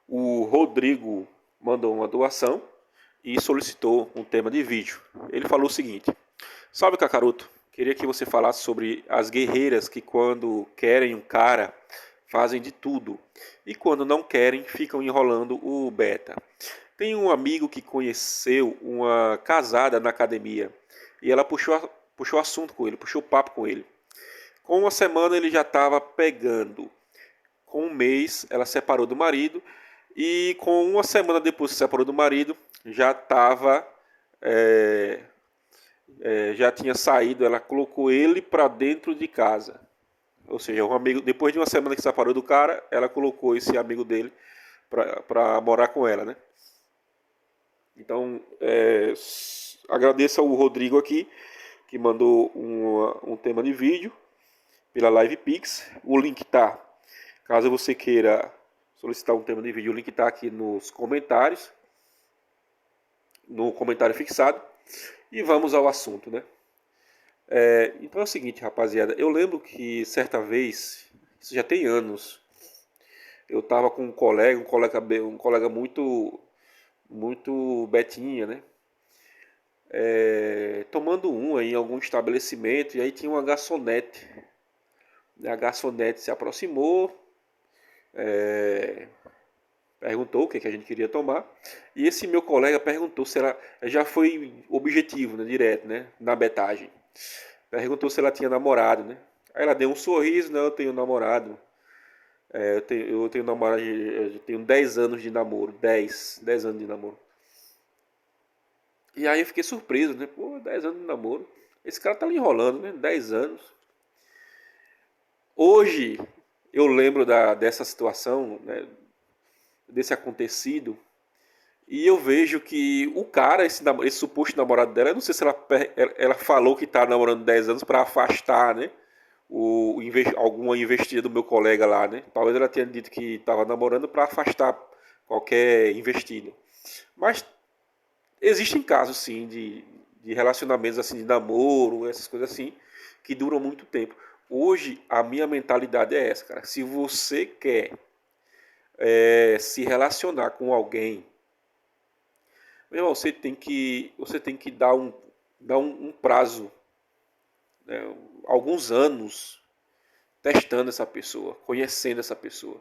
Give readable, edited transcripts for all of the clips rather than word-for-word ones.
O Rodrigo mandou uma doação e solicitou um tema de vídeo. Ele falou o seguinte: Salve Kakaroto, queria que você falasse sobre as guerreiras que, quando querem um cara, fazem de tudo e, quando não querem, ficam enrolando o beta. Tem um amigo que conheceu uma casada na academia e ela puxou assunto com ele, puxou papo com ele. Com uma semana ele já estava pegando. Com um mês ela separou do marido e com uma semana depois que se separou do marido já estava já tinha saído. Ela colocou ele para dentro de casa. Ou seja, um amigo, depois de uma semana que se separou do cara, ela colocou esse amigo dele para morar com ela, né? Então, agradeço ao Rodrigo aqui, que mandou um tema de vídeo pela Live Pix. O link tá, caso você queira solicitar um tema de vídeo, o link tá aqui nos comentários, no comentário fixado. E vamos ao assunto, né? Então é o seguinte, rapaziada. Eu lembro que certa vez, isso já tem anos, eu tava com um colega muito betinha, né? Tomando em algum estabelecimento, e aí tinha uma garçonete. A garçonete se aproximou, perguntou o que a gente queria tomar, e esse meu colega perguntou se ela, já foi objetivo, né, direto, né, na betagem. Perguntou se ela tinha namorado, né? Aí ela deu um sorriso: não, eu tenho namorado. Eu tenho namorado, eu tenho 10 anos de namoro, dez anos de namoro. E aí eu fiquei surpreso, né? Pô, 10 anos de namoro. Esse cara tá ali enrolando, né? 10 anos. Hoje eu lembro dessa situação, né? Desse acontecido. E eu vejo que o cara, esse suposto namorado dela, eu não sei se ela falou que tá namorando 10 anos para afastar, né? Alguma investida do meu colega lá, né? Talvez ela tenha dito que estava namorando para afastar qualquer investida. Mas existem casos, sim, de relacionamentos assim, de namoro, essas coisas assim, que duram muito tempo. Hoje, a minha mentalidade é essa, cara. Se você quer se relacionar com alguém, meu irmão, você tem que dar um prazo, né, alguns anos testando essa pessoa, conhecendo essa pessoa.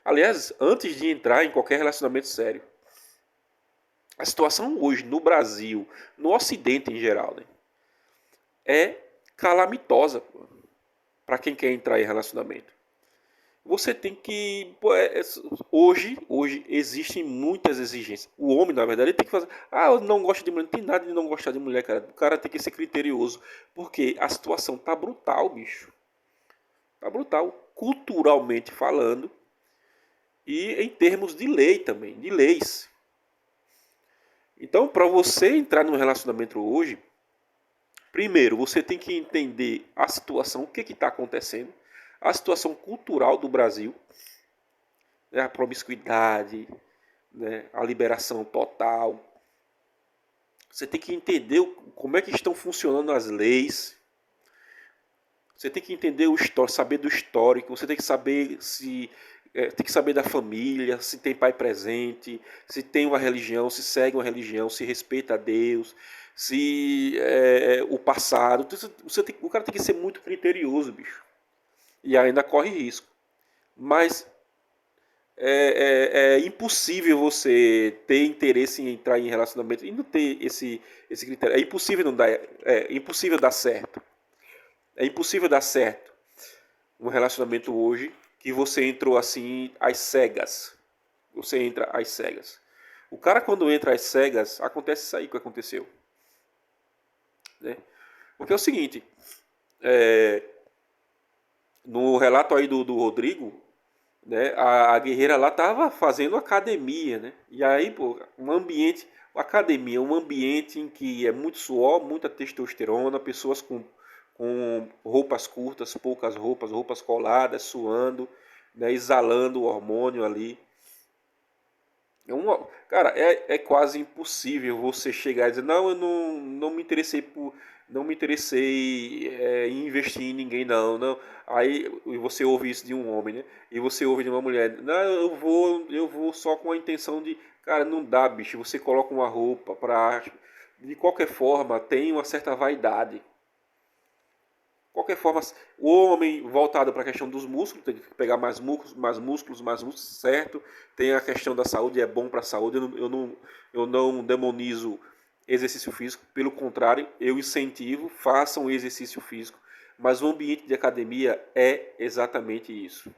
Aliás, antes de entrar em qualquer relacionamento sério. A situação hoje no Brasil, no Ocidente em geral, né, é calamitosa para quem quer entrar em relacionamento. Você tem que. Pô, hoje existem muitas exigências. O homem, na verdade, ele tem que fazer. Ah, eu não gosto de mulher. Não tem nada de não gostar de mulher, cara. O cara tem que ser criterioso. Porque a situação tá brutal, bicho. Tá brutal. Culturalmente falando. E em termos de lei também. De leis. Então, para você entrar num relacionamento hoje, primeiro você tem que entender a situação, o que está acontecendo, a situação cultural do Brasil, né, a promiscuidade, né, a liberação total. Você tem que entender como é que estão funcionando as leis. Você tem que entender o histórico, saber do histórico. Você tem que saber tem que saber da família, se tem pai presente, se tem uma religião, se segue uma religião, se respeita a Deus, se o passado. O cara tem que ser muito criterioso, bicho. E ainda corre risco. Mas é impossível você ter interesse em entrar em relacionamento e não ter esse critério. É impossível não dar, impossível dar certo. É impossível dar certo um relacionamento hoje que você entrou assim às cegas. Você entra às cegas. O cara, quando entra às cegas, acontece isso aí que aconteceu. Né? Porque é o seguinte, no relato aí do Rodrigo, né, a guerreira lá tava fazendo academia, né? E aí, pô, academia, um ambiente em que é muito suor, muita testosterona, pessoas com roupas curtas, poucas roupas coladas, suando, né, exalando o hormônio ali. Cara, é quase impossível você chegar e dizer: não, eu não me interessei por. não me interessei em investir em ninguém, não, não. Aí você ouve isso de um homem, né? E você ouve de uma mulher, não, eu vou só com a intenção de, cara, não dá, bicho. Você coloca uma roupa pra, de qualquer forma, tem uma certa vaidade. Qualquer forma, o homem voltado para a questão dos músculos, tem que pegar mais músculos, certo? Tem a questão da saúde, é bom para a saúde. Eu não demonizo exercício físico, pelo contrário, eu incentivo, façam exercício físico. Mas o ambiente de academia é exatamente isso.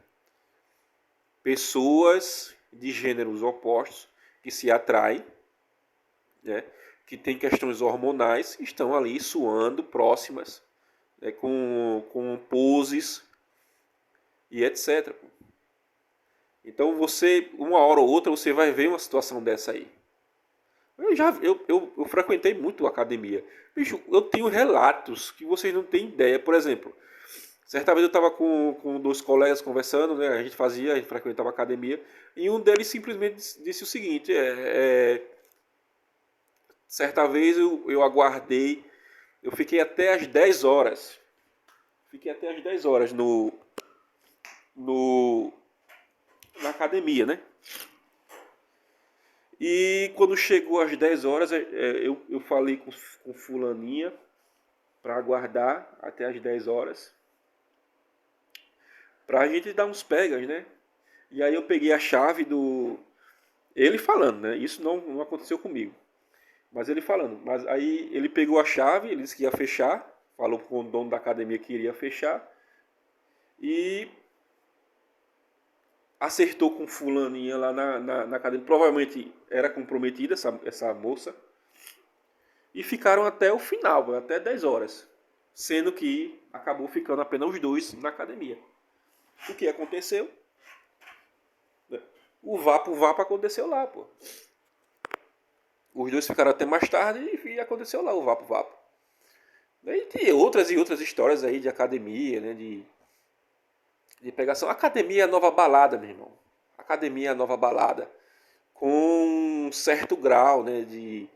Pessoas de gêneros opostos que se atraem, né? Que têm questões hormonais, estão ali suando próximas, com poses e etc. Então você, uma hora ou outra, você vai ver uma situação dessa aí. Eu frequentei muito a academia. Bicho, eu tenho relatos que vocês não têm ideia. Por exemplo, certa vez eu estava com dois colegas conversando, né? A gente frequentava a academia, e um deles simplesmente disse o seguinte: certa vez eu aguardei, eu fiquei até as 10 horas. Fiquei até as 10 horas no, na academia, né? E quando chegou às 10 horas, eu falei com fulaninha para aguardar até às 10 horas, pra gente dar uns pegas, né? E aí eu peguei a chave do... Ele falando, né? Isso não aconteceu comigo. Mas ele falando. Mas aí ele pegou a chave, ele disse que ia fechar, falou com o dono da academia que iria fechar, e acertou com fulaninha lá na academia. Provavelmente era comprometida essa moça. E ficaram até o final, até 10 horas. Sendo que acabou ficando apenas os dois na academia. O que aconteceu? O vapo aconteceu lá, pô. Os dois ficaram até mais tarde e aconteceu lá o vapo. E tem outras e outras histórias aí de academia, né? De pegação. Academia é a nova balada, meu irmão. Academia é a nova balada. Com um certo grau, né? De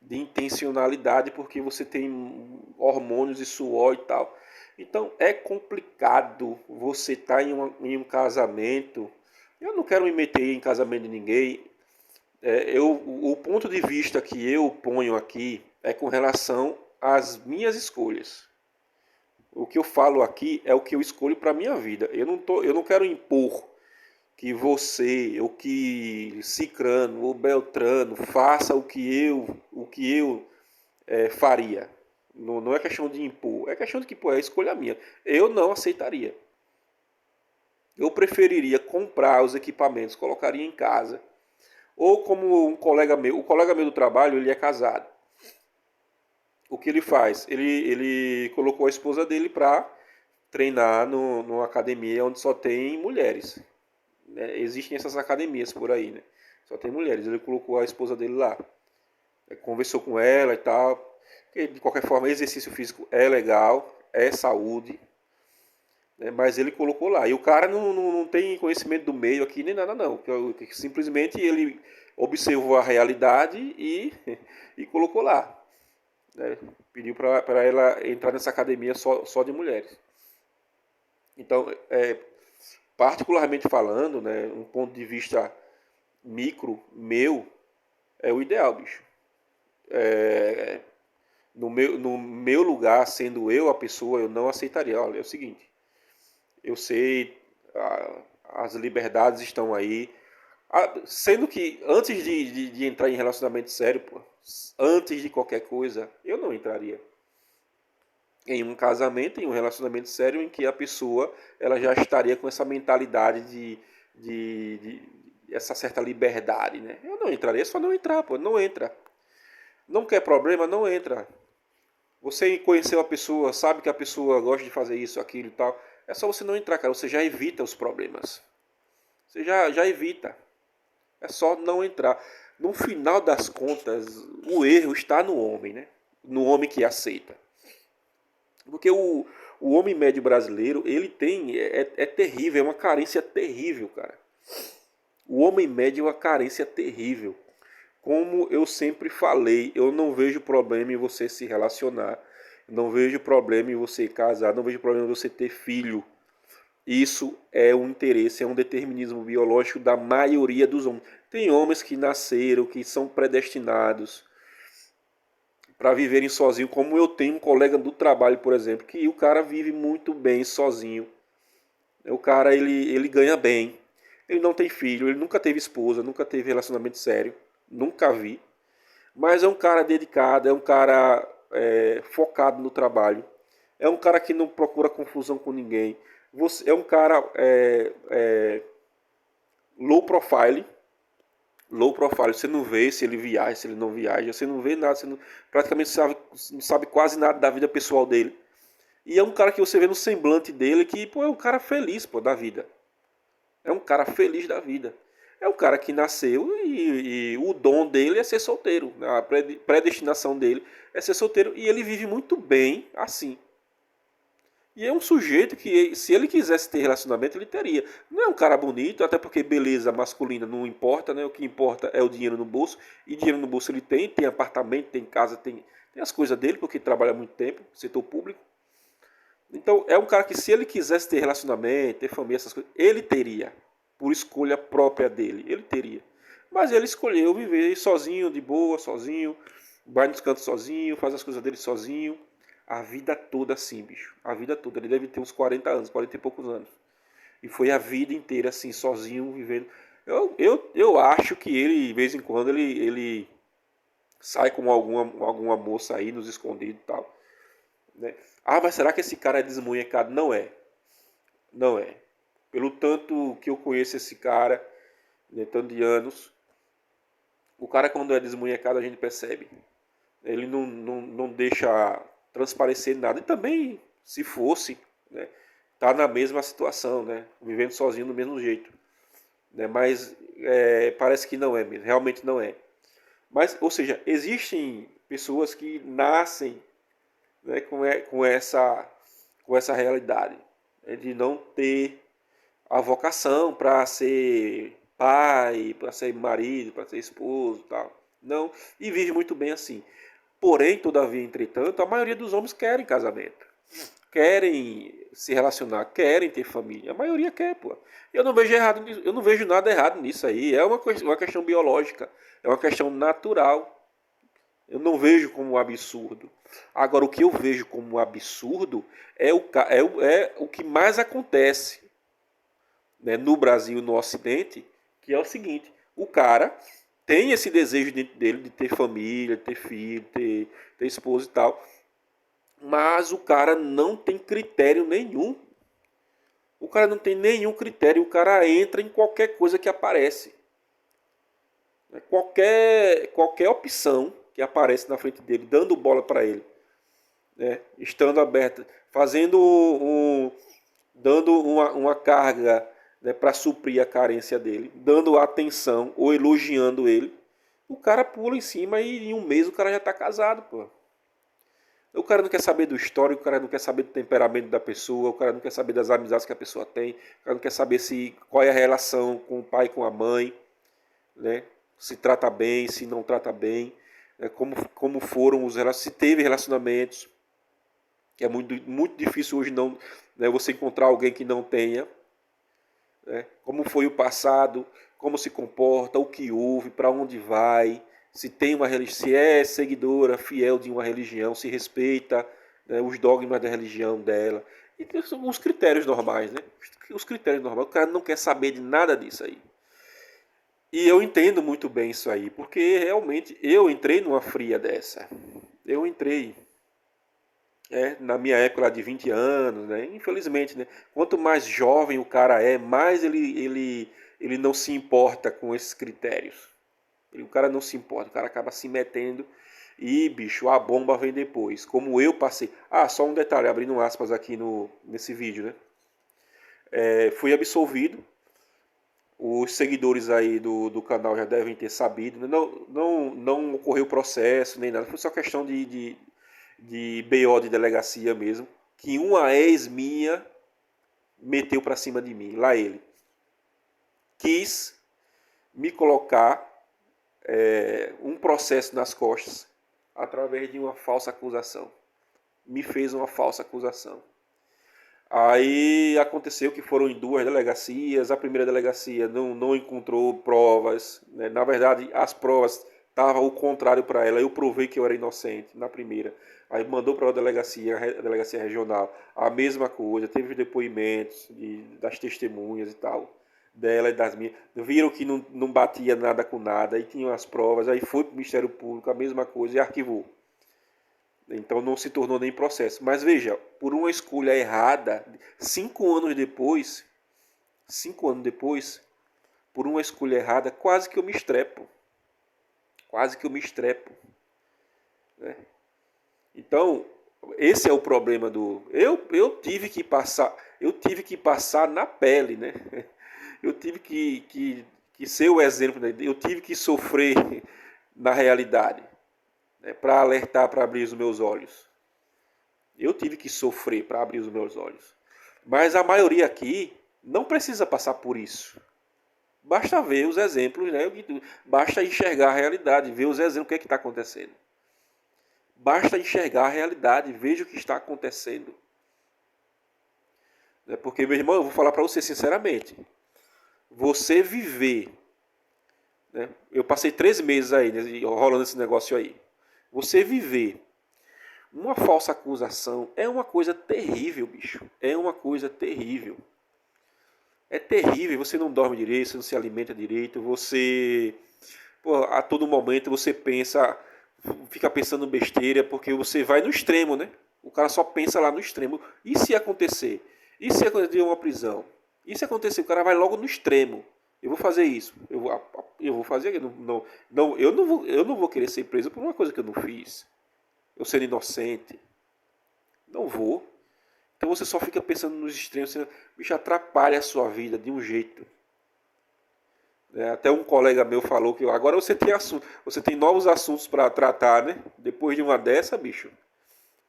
intencionalidade, porque você tem hormônios e suor e tal. Então é complicado você estar em um casamento. Eu não quero me meter em casamento de ninguém. O ponto de vista que eu ponho aqui é com relação às minhas escolhas. O que eu falo aqui é o que eu escolho para minha vida. Eu não quero impor que você, ou que Cicrano ou Beltrano faça o que eu faria. Não é questão de impor, é questão de que é a escolha minha. Eu não aceitaria. Eu preferiria comprar os equipamentos, colocaria em casa. Ou como o colega meu do trabalho, ele é casado. O que ele faz? Ele colocou a esposa dele para treinar numa academia onde só tem mulheres. Né? Existem essas academias por aí, né? Só tem mulheres. Ele colocou a esposa dele lá. Conversou com ela e tal. Porque, de qualquer forma, exercício físico é legal, é saúde. Né? Mas ele colocou lá. E o cara não tem conhecimento do meio aqui nem nada, não. Simplesmente ele observou a realidade e colocou lá. Né? Pediu para ela entrar nessa academia só de mulheres. Então, particularmente falando, né, um ponto de vista micro meu, é o ideal, bicho. No meu lugar, sendo eu a pessoa, eu não aceitaria. Olha, é o seguinte, eu sei, as liberdades estão aí. Sendo que antes de entrar em relacionamento sério, pô, antes de qualquer coisa, eu não entraria em um casamento, em um relacionamento sério, em que a pessoa ela já estaria com essa mentalidade de essa certa liberdade, né? Eu não entraria, é só não entrar, pô, não entra. Não quer problema, não entra. Você conheceu a pessoa, sabe que a pessoa gosta de fazer isso, aquilo e tal. É só você não entrar, cara. Você já evita os problemas. Você já evita. É só não entrar. No final das contas, o erro está no homem, né? No homem que aceita. Porque o homem médio brasileiro, ele tem. É terrível, é uma carência terrível, cara. O homem médio é uma carência terrível. Como eu sempre falei, eu não vejo problema em você se relacionar Não vejo problema em você casar, não vejo problema em você ter filho. Isso é um interesse, é um determinismo biológico da maioria dos homens. Tem homens que nasceram, que são predestinados para viverem sozinhos, como eu tenho um colega do trabalho, por exemplo, que o cara vive muito bem sozinho. O cara, ele ganha bem. Ele não tem filho, ele nunca teve esposa, nunca teve relacionamento sério, nunca vi. Mas é um cara dedicado, é um cara focado no trabalho. É um cara que não procura confusão com ninguém. É um cara low profile. Low profile, você não vê se ele viaja, se ele não viaja, você não vê nada, você não, praticamente não sabe quase nada da vida pessoal dele. E é um cara que você vê no semblante dele que, pô, é um cara feliz, pô, da vida. É um cara feliz da vida. É um cara que nasceu e o dom dele é ser solteiro. A predestinação dele é ser solteiro e ele vive muito bem assim. E é um sujeito que, se ele quisesse ter relacionamento, ele teria. Não é um cara bonito, até porque beleza masculina não importa, né? O que importa é o dinheiro no bolso. E dinheiro no bolso ele tem apartamento, tem casa, tem as coisas dele, porque trabalha muito tempo, setor público. Então é um cara que, se ele quisesse ter relacionamento, ter família, essas coisas, ele teria. Por escolha própria dele, ele teria. Mas ele escolheu viver sozinho, de boa, sozinho, vai nos cantos sozinho, faz as coisas dele sozinho. A vida toda assim, bicho. A vida toda. Ele deve ter uns 40 anos, 40 e poucos anos. E foi a vida inteira assim, sozinho, vivendo. Eu acho que ele, de vez em quando, ele sai com alguma moça aí nos escondidos e tal. Né? Ah, mas será que esse cara é desmunhecado? Não é. Não é. Pelo tanto que eu conheço esse cara, né, tanto de anos, o cara quando é desmunhecado a gente percebe. Ele não deixa transparecer nada. E também, se fosse, né, tá na mesma situação, né, vivendo sozinho do mesmo jeito. Né, mas parece que não é mesmo, realmente não é. Mas, ou seja, existem pessoas que nascem, né, com essa realidade, né, de não ter a vocação para ser pai, para ser marido, para ser esposo, tal. Não, e vive muito bem assim. Porém, todavia, entretanto, a maioria dos homens querem casamento. Querem se relacionar, querem ter família. A maioria quer, pô. Eu não vejo errado, eu não vejo nada errado nisso aí. É uma questão biológica, é uma questão natural. Eu não vejo como um absurdo. Agora, o que eu vejo como um absurdo é o que mais acontece, né, no Brasil, no Ocidente, que é o seguinte: o cara tem esse desejo dentro dele de ter família, de ter filho, ter esposa e tal, mas o cara não tem critério nenhum. O cara não tem nenhum critério, o cara entra em qualquer coisa que aparece. Qualquer opção que aparece na frente dele, dando bola para ele, né, estando aberta, dando uma carga, né, para suprir a carência dele, dando atenção ou elogiando ele, o cara pula em cima e em um mês o cara já está casado, pô. O cara não quer saber do histórico, o cara não quer saber do temperamento da pessoa, o cara não quer saber das amizades que a pessoa tem, o cara não quer saber qual é a relação com o pai e com a mãe, né? Se trata bem, se não trata bem, né? Como foram os relacionamentos, se teve relacionamentos, que é muito difícil hoje não, né, você encontrar alguém que não tenha, né? Como foi o passado, como se comporta, o que houve, para onde vai, se tem uma se é seguidora fiel de uma religião, se respeita, né, os dogmas da religião dela. E os critérios normais, né? Os critérios normais. O cara não quer saber de nada disso aí. E eu entendo muito bem isso aí, porque realmente eu entrei numa fria dessa. Eu entrei na minha época lá de 20 anos, né? Infelizmente, né? Quanto mais jovem o cara é, mais ele não se importa com esses critérios. O cara não se importa, o cara acaba se metendo e, bicho, a bomba vem depois. Como eu passei. Ah, só um detalhe, abrindo aspas aqui nesse vídeo, né? Fui absolvido. Os seguidores aí do canal já devem ter sabido. Né? Não ocorreu processo nem nada. Foi só questão de BO de delegacia mesmo. Que uma ex minha meteu pra cima de mim. Lá ele. Quis me colocar um processo nas costas através de uma falsa acusação. me fez uma falsa acusação. Aí aconteceu que foram em 2 delegacias. A primeira delegacia não encontrou provas, né? Na verdade, as provas estavam o contrário para ela. Eu provei que eu era inocente na primeira. Aí mandou para a delegacia regional, a mesma coisa. Teve depoimentos das testemunhas e tal, dela e das minhas. Viram que não batia nada com nada. Aí tinham as provas. Aí foi para o Ministério Público, a mesma coisa, e arquivou. Então não se tornou nem processo. Mas veja, por uma escolha errada, 5 anos depois, por uma escolha errada, quase que eu me estrepo. Quase que eu me estrepo. Né? Então, esse é o problema do. Eu tive que passar na pele, né? Eu tive que ser o exemplo, né? Eu tive que sofrer na realidade, né? Para alertar, para abrir os meus olhos. Eu tive que sofrer para abrir os meus olhos. Mas a maioria aqui não precisa passar por isso. Basta ver os exemplos, né? Basta enxergar a realidade, ver os exemplos, o que é que está acontecendo. Basta enxergar a realidade, veja o que está acontecendo. Porque, meu irmão, eu vou falar para você sinceramente. Você viver, né? Eu passei 3 meses aí, né, rolando esse negócio aí. Você viver uma falsa acusação é uma coisa terrível, bicho. É uma coisa terrível. É terrível. Você não dorme direito, você não se alimenta direito, você... Pô, a todo momento você pensa... Fica pensando besteira, porque você vai no extremo, né? O cara só pensa lá no extremo. E se acontecer? E se acontecer uma prisão? E se acontecer? O cara vai logo no extremo. Eu vou fazer isso. Eu vou fazer aquilo. Eu não vou querer ser preso por uma coisa que eu não fiz. Eu sendo inocente. Não vou. Então você só fica pensando nos extremos. Você, bicho, atrapalha a sua vida de um jeito. Até um colega meu falou que agora você tem assunto, você tem novos assuntos para tratar, né? Depois de uma dessa, bicho.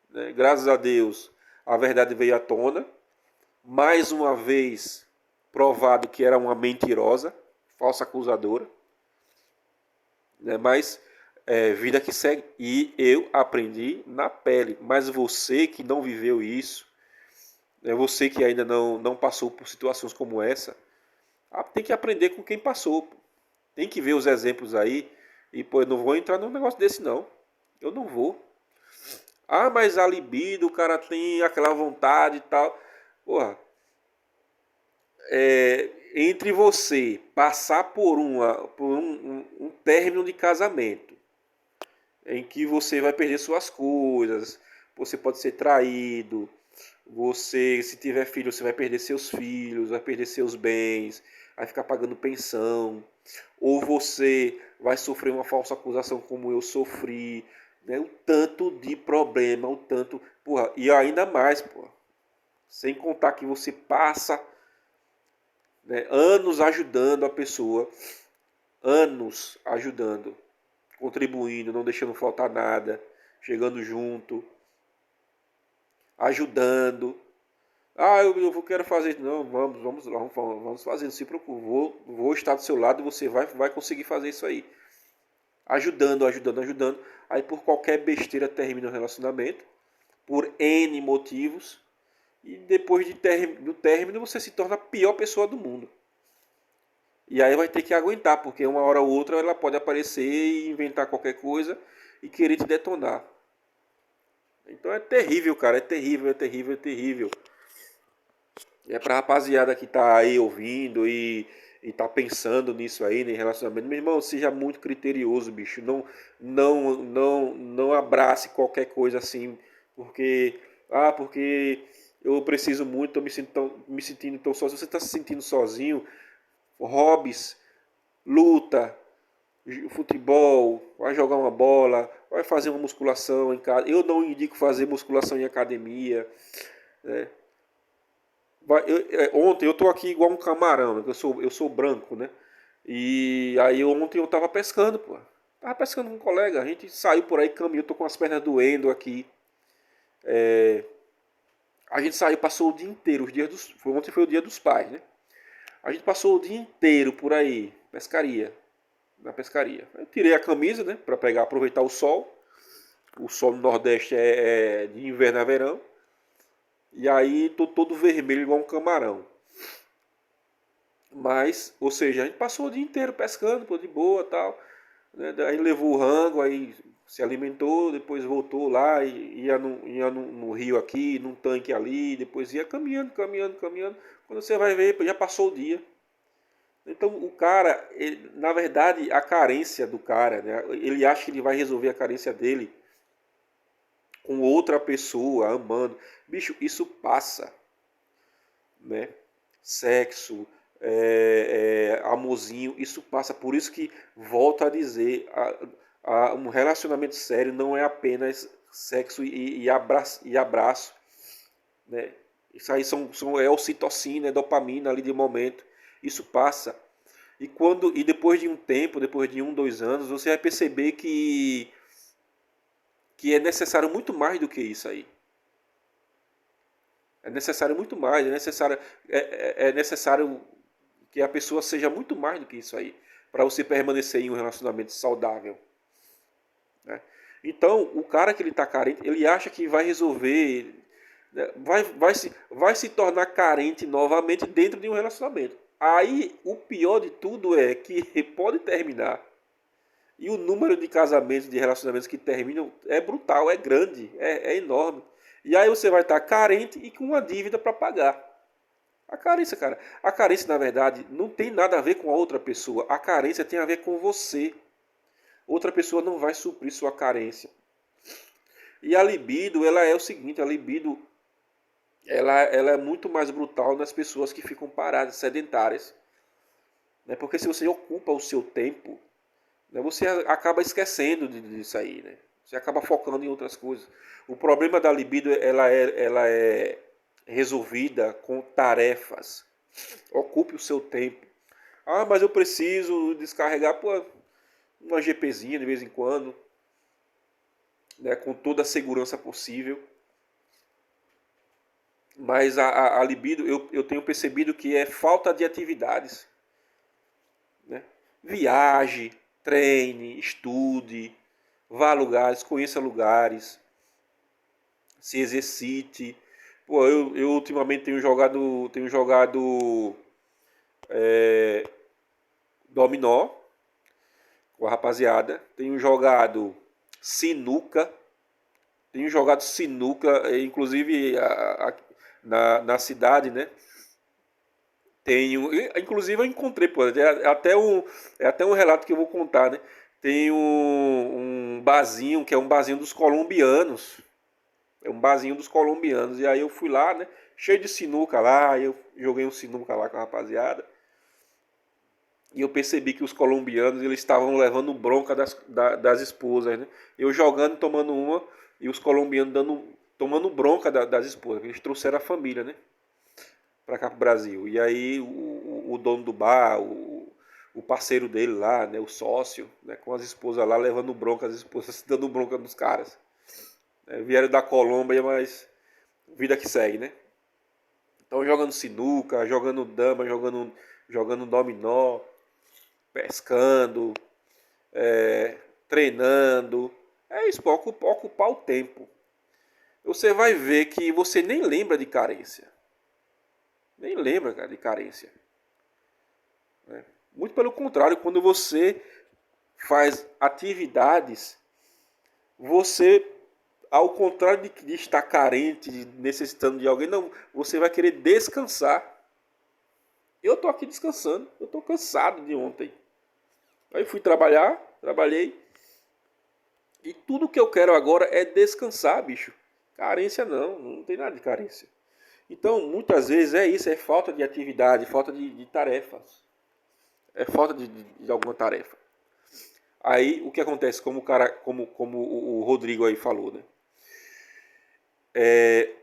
Né? Graças a Deus, a verdade veio à tona. Mais uma vez provado que era uma mentirosa, falsa acusadora. Né? Mas vida que segue. E eu aprendi na pele. Mas você que não viveu isso, você que ainda não passou por situações como essa, tem que aprender com quem passou. Pô. Tem que ver os exemplos aí. E, pô, eu não vou entrar num negócio desse, não. Eu não vou. Ah, mas a libido, o cara tem aquela vontade e tal. Porra, entre você passar por um término de casamento, em que você vai perder suas coisas, você pode ser traído, você, se tiver filho, você vai perder seus filhos, vai perder seus bens, vai ficar pagando pensão, ou você vai sofrer uma falsa acusação como eu sofri, né? O tanto de problema, o tanto, porra, e ainda mais, porra, sem contar que você passa, né, anos ajudando a pessoa, anos ajudando, contribuindo, não deixando faltar nada, chegando junto, ajudando. Ah, eu quero fazer isso. Não, vamos fazer, não se preocupe. Vou estar do seu lado e você vai conseguir fazer isso aí. Ajudando. Aí por qualquer besteira termina o relacionamento. Por N motivos. E depois do término você se torna a pior pessoa do mundo. E aí vai ter que aguentar, porque uma hora ou outra ela pode aparecer e inventar qualquer coisa e querer te detonar. Então é terrível, cara. É terrível. É pra rapaziada que tá aí ouvindo e tá pensando nisso aí, em relacionamento. Meu irmão, seja muito criterioso, bicho. Não abrace qualquer coisa assim, porque eu preciso muito, tô me sentindo tão sozinho. Você tá se sentindo sozinho? Hobbies, luta, futebol, vai jogar uma bola, vai fazer uma musculação em casa. Eu não indico fazer musculação em academia, né? Ontem eu tô aqui igual um camarão, né? Eu sou branco, né? E aí ontem eu tava pescando, pô. Tava pescando com um colega, a gente saiu por aí, caminhou, tô com as pernas doendo aqui. A gente saiu, passou o dia inteiro, ontem foi o dia dos pais, né? A gente passou o dia inteiro por aí, na pescaria. Eu tirei a camisa, né, para aproveitar o sol. o sol no Nordeste é de inverno a verão. E aí tô todo vermelho igual um camarão. Mas, ou seja, a gente passou o dia inteiro pescando, pô, de boa e tal. Né? Daí levou o rango, aí se alimentou, depois voltou lá, e ia no rio aqui, num tanque ali, depois ia caminhando, caminhando, caminhando. Quando você vai ver, já passou o dia. Então o cara, na verdade, a carência do cara, né? Ele acha que ele vai resolver a carência dele com outra pessoa, amando. Bicho, isso passa, né? Sexo, amorzinho, isso passa. Por isso que, volto a dizer, um relacionamento sério não é apenas sexo e abraço, né? Isso aí é ocitocina, é dopamina ali de momento. Isso passa. E depois de um tempo, depois de 1, 2 anos, você vai perceber que é necessário muito mais do que isso aí. É necessário muito mais, é necessário que a pessoa seja muito mais do que isso aí, para você permanecer em um relacionamento saudável. Né? Então, o cara que ele está carente, ele acha que vai resolver, né? Vai se tornar carente novamente dentro de um relacionamento. Aí, o pior de tudo é que pode terminar. E o número de casamentos, de relacionamentos que terminam é brutal, é grande, é enorme. E aí você vai estar carente e com uma dívida para pagar. A carência, cara. A carência, na verdade, não tem nada a ver com a outra pessoa. A carência tem a ver com você. Outra pessoa não vai suprir sua carência. E a libido, ela é o seguinte, a libido, ela é muito mais brutal nas pessoas que ficam paradas, sedentárias. Né? Porque se você ocupa o seu tempo, né, você acaba esquecendo disso aí, né? Você acaba focando em outras coisas. O problema da libido, ela é resolvida com tarefas. Ocupe o seu tempo. Ah, mas eu preciso descarregar, pô, uma GPzinha de vez em quando, né, com toda a segurança possível. Mas a libido, eu tenho percebido que é falta de atividades. Né? Viaje, treine, estude, vá a lugares, conheça lugares, se exercite. Pô, eu ultimamente tenho jogado dominó com a rapaziada, tenho jogado sinuca, inclusive na cidade, né? Inclusive eu encontrei, pô, é até um relato que eu vou contar, né? Tem um barzinho, que é um barzinho dos colombianos. É um barzinho dos colombianos. E aí eu fui lá, né? Cheio de sinuca lá. Eu joguei um sinuca lá com a rapaziada. E eu percebi que os colombianos, eles estavam levando bronca das esposas, né? Eu jogando, tomando uma. E os colombianos tomando bronca das esposas. Eles trouxeram a família, né? Pra cá pro Brasil. E aí o dono do bar, o parceiro dele lá, né? O sócio, né? Com as esposas lá, levando bronca, as esposas dando bronca nos caras. Vieram da Colômbia, mas vida que segue, né? Então jogando sinuca, jogando dama, jogando dominó, pescando, treinando. É isso, para ocupar o tempo. Você vai ver que você nem lembra de carência. Nem lembra, cara, de carência. Né? Muito pelo contrário, quando você faz atividades, você, ao contrário de estar carente, necessitando de alguém, não, você vai querer descansar. Eu tô aqui descansando, eu tô cansado de ontem. Aí fui trabalhar, trabalhei. E tudo que eu quero agora é descansar, bicho. Carência não tem nada de carência. Então, muitas vezes é isso, é falta de atividade, falta de tarefas. É falta de alguma tarefa. Aí o que acontece, como o Rodrigo aí falou, né?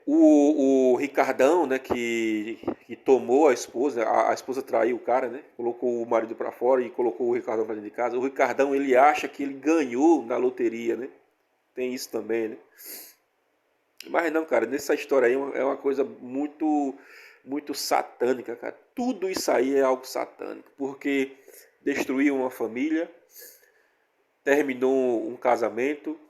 O Ricardão, né, que tomou a esposa, a esposa traiu o cara, né? Colocou o marido para fora e colocou o Ricardão para dentro de casa. O Ricardão, ele acha que ele ganhou na loteria, né? Tem isso também, né? Mas não, cara, nessa história aí é uma coisa muito, muito satânica, cara. Tudo isso aí é algo satânico, porque destruiu uma família, terminou um casamento,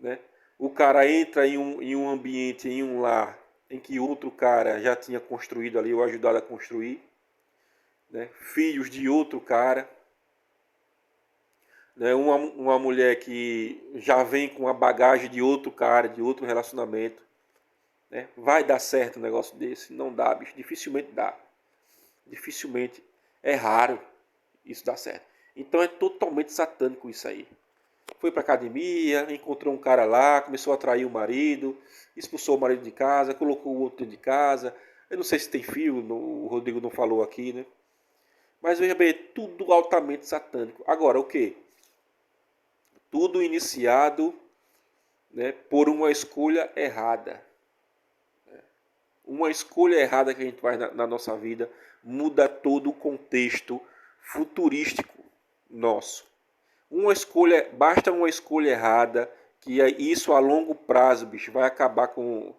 né? O cara entra em um ambiente, em um lar, em que outro cara já tinha construído ali, ou ajudado a construir, né? Filhos de outro cara, né? Uma mulher que já vem com a bagagem de outro cara, de outro relacionamento, né? Vai dar certo um negócio desse? Não dá, bicho. Dificilmente dá. Dificilmente. É raro isso dar certo. Então é totalmente satânico isso aí. Foi pra academia, encontrou um cara lá, começou a atrair o marido, expulsou o marido de casa, colocou o outro dentro de casa. Eu não sei se tem filho, o Rodrigo não falou aqui, né? Mas veja bem, é tudo altamente satânico. Agora, o que? Tudo iniciado, né, por uma escolha errada. Uma escolha errada que a gente faz na nossa vida muda todo o contexto futurístico nosso. Basta uma escolha errada, que isso a longo prazo, bicho, vai acabar com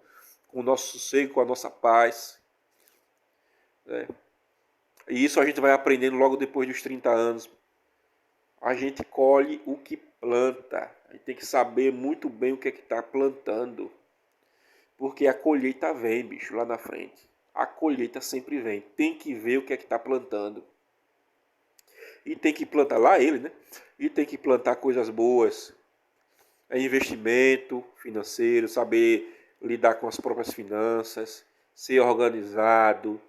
o nosso sossego, com a nossa paz. Né? E isso a gente vai aprendendo logo depois dos 30 anos. A gente colhe o que planta. A gente tem que saber muito bem o que é que está plantando. Porque a colheita vem, bicho, lá na frente. A colheita sempre vem. Tem que ver o que é que está plantando. E tem que plantar lá ele, né? E tem que plantar coisas boas. É investimento financeiro, saber lidar com as próprias finanças, ser organizado,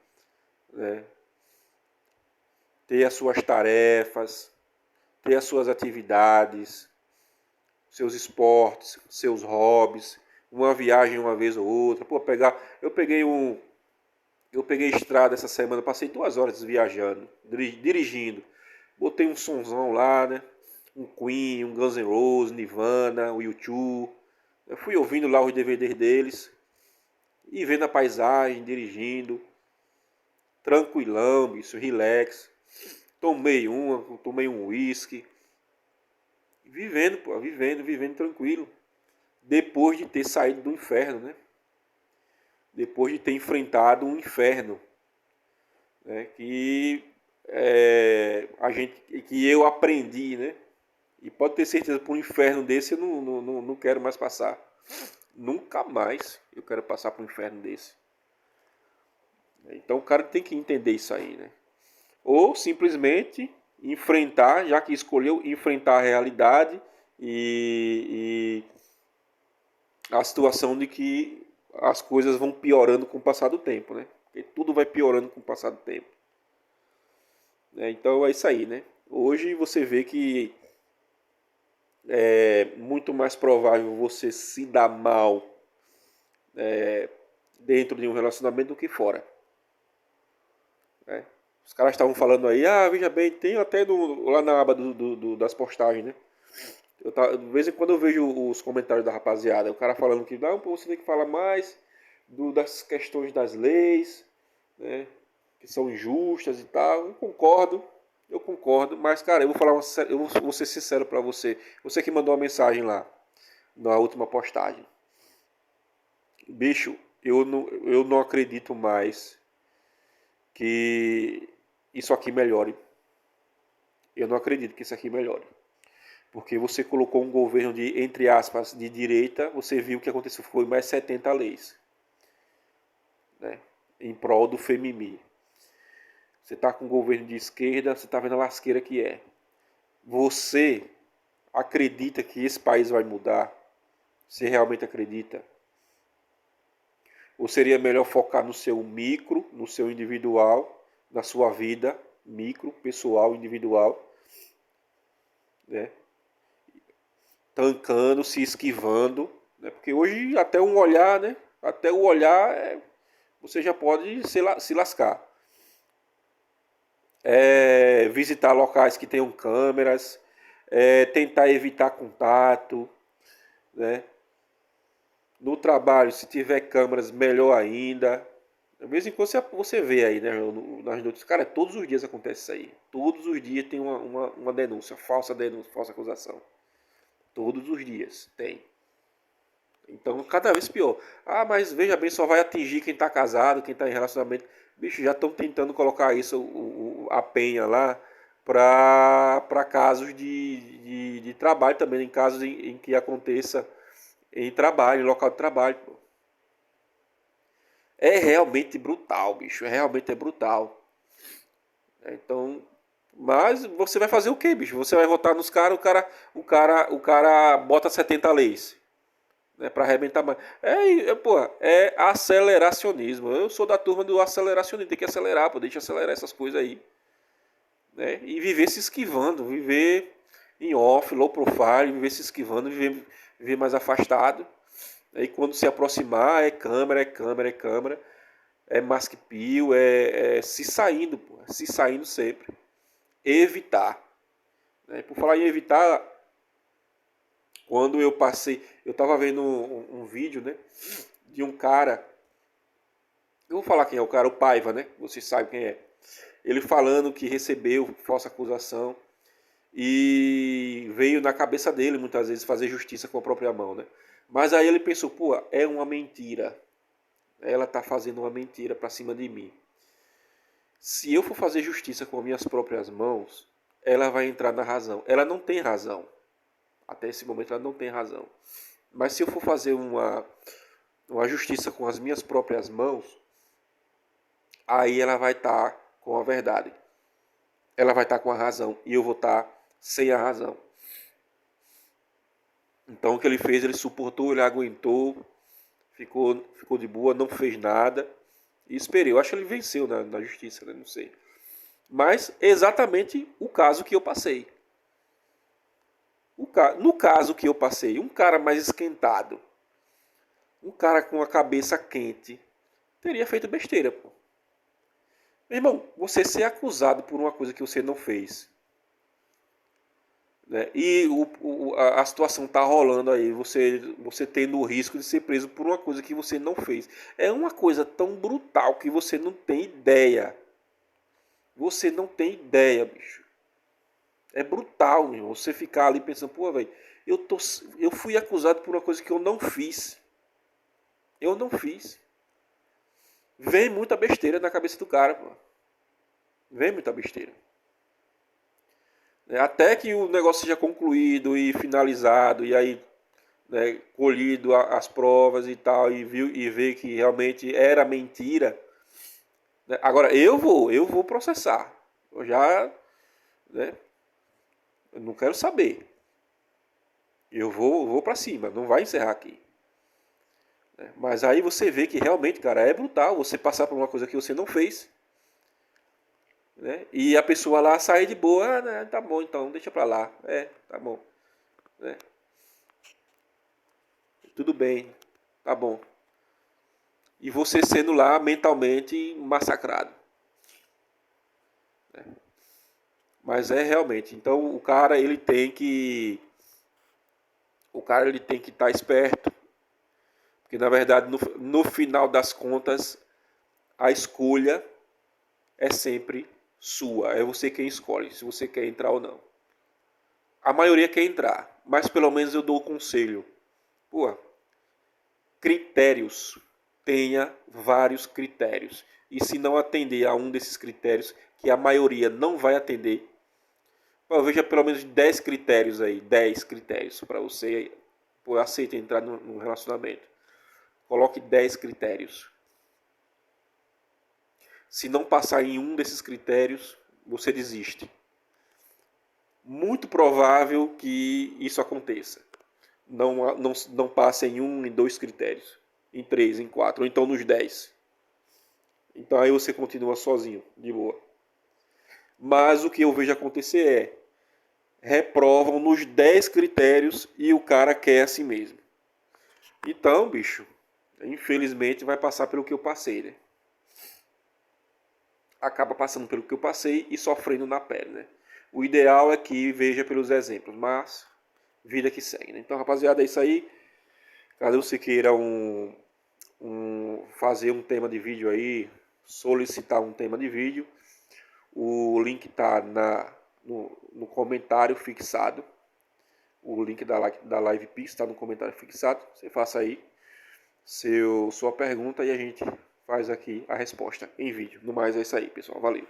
né? Ter as suas tarefas, ter as suas atividades, seus esportes, seus hobbies, uma viagem uma vez ou outra. Pô, eu peguei estrada essa semana, passei 2 horas viajando, dirigindo. Botei um sonzão lá, né? Um Queen, um Guns N' Roses, Nirvana, o U2. Eu fui ouvindo lá os DVDs deles e vendo a paisagem, dirigindo, tranquilão, isso, relax. Tomei um whisky, vivendo, pô, vivendo tranquilo. Depois de ter saído do inferno, né? Depois de ter enfrentado um inferno, né? Que eu aprendi, né? E pode ter certeza, por um inferno desse eu não quero mais passar. Nunca mais eu quero passar por um inferno desse. Então o cara tem que entender isso aí, né? Ou simplesmente enfrentar, já que escolheu enfrentar a realidade e a situação de que as coisas vão piorando com o passar do tempo, né? Porque tudo vai piorando com o passar do tempo. Então é isso aí, né? Hoje você vê que é muito mais provável você se dar mal dentro de um relacionamento do que fora. Né? Os caras estavam falando aí, veja bem, tem até lá na aba das postagens, né? De vez em quando eu vejo os comentários da rapaziada, o cara falando que não, pô, você tem que falar mais das questões das leis, né? Que são injustas e tal. Eu concordo, mas cara, eu vou ser sincero pra você. Você que mandou uma mensagem lá na última postagem. Bicho, eu não acredito mais que isso aqui melhore. Eu não acredito que isso aqui melhore. Porque você colocou um governo de, entre aspas, de direita, você viu o que aconteceu, foi mais 70 leis, né, em prol do femimi. Você está com um governo de esquerda, você está vendo a lasqueira que é. Você acredita que esse país vai mudar? Você realmente acredita? Ou seria melhor focar no seu micro, no seu individual, na sua vida micro, pessoal, individual, né? Tancando, se esquivando, né? Porque hoje até um olhar, né? Até o olhar você já pode se lascar. Visitar locais que tenham câmeras, tentar evitar contato, né? No trabalho, se tiver câmeras, melhor ainda. De vez em quando você vê aí, né, nas notícias. Cara, todos os dias acontece isso aí. Todos os dias tem uma denúncia, falsa acusação. Todos os dias tem. Então, cada vez pior. Mas veja bem, só vai atingir quem está casado, quem está em relacionamento. Bicho, já estão tentando colocar isso, a penha lá, para casos de trabalho também, em casos em que aconteça em trabalho, em local de trabalho, pô. É realmente brutal, bicho. Realmente é brutal. Então, mas você vai fazer o quê, bicho? Você vai votar nos caras, o cara bota 70 leis, né, para arrebentar mais. Pô, é aceleracionismo. Eu sou da turma do aceleracionismo. Tem que acelerar, pô, deixa acelerar essas coisas aí, né? E viver se esquivando, viver em off, low profile, viver se esquivando, viver mais afastado. Aí quando se aproximar, é câmera, é câmera, é câmera, é mask peel, é se saindo, pô, se saindo sempre. Evitar, né? Por falar em evitar, quando eu passei, eu tava vendo um vídeo, né, de um cara, eu vou falar quem é o cara, o Paiva, né? Vocês sabem quem é. Ele falando que recebeu falsa acusação e veio na cabeça dele muitas vezes fazer justiça com a própria mão, né? Mas aí ele pensou, pô, é uma mentira. Ela tá fazendo uma mentira pra cima de mim. Se eu for fazer justiça com minhas próprias mãos, ela vai entrar na razão. Ela não tem razão. Até esse momento ela não tem razão. Mas se eu for fazer uma justiça com as minhas próprias mãos, aí ela vai estar com a verdade. Ela vai estar com a razão e eu vou estar sem a razão. Então o que ele fez, ele suportou, ele aguentou, ficou de boa, não fez nada e esperei. Eu acho que ele venceu na justiça, né? Não sei. Mas exatamente o caso que eu passei. No caso que eu passei, um cara mais esquentado, um cara com a cabeça quente, teria feito besteira, pô. Meu irmão, você ser acusado por uma coisa que você não fez, né? E a situação tá rolando aí, você tendo o risco de ser preso por uma coisa que você não fez. É uma coisa tão brutal que você não tem ideia. Você não tem ideia, bicho. É brutal, meu irmão. Você ficar ali pensando, pô, velho, eu fui acusado por uma coisa que eu não fiz. Eu não fiz. Vem muita besteira na cabeça do cara, pô. Vem muita besteira. Até que o negócio seja concluído e finalizado, e aí, né, colhido as provas e tal, e ver que realmente era mentira. Né? Agora, eu vou processar. Eu já, né, eu não quero saber. Eu vou para cima, não vai encerrar aqui. Né? Mas aí você vê que realmente, cara, é brutal você passar por uma coisa que você não fez, né? E a pessoa lá sair de boa, né? Tá bom, então deixa pra lá. Tá bom, né? Tudo bem, tá bom. E você sendo lá mentalmente massacrado. Né? Mas é realmente. Então o cara ele tem que estar esperto, porque na verdade no final das contas a escolha é sempre sua. É você quem escolhe se você quer entrar ou não. A maioria quer entrar, mas pelo menos eu dou o conselho. Pô, critérios. Tenha vários critérios. E se não atender a um desses critérios, que a maioria não vai atender, eu veja pelo menos 10 critérios aí. 10 critérios para você aceita entrar no relacionamento. Coloque 10 critérios. Se não passar em um desses critérios, você desiste. Muito provável que isso aconteça. Não passe em um, em dois critérios. Em três, em quatro, ou então nos 10. Então aí você continua sozinho, de boa. Mas o que eu vejo acontecer reprovam nos 10 critérios e o cara quer assim mesmo. Então, bicho, infelizmente vai passar pelo que eu passei, né? Acaba passando pelo que eu passei e sofrendo na pele, né? O ideal é que veja pelos exemplos, mas vida que segue, né? Então, rapaziada, é isso aí. Caso você queira fazer um tema de vídeo aí, solicitar um tema de vídeo, o link tá no comentário fixado. O link da Live Pix está no comentário fixado. Você faça aí sua pergunta e a gente faz aqui a resposta em vídeo. No mais é isso aí, pessoal. Valeu.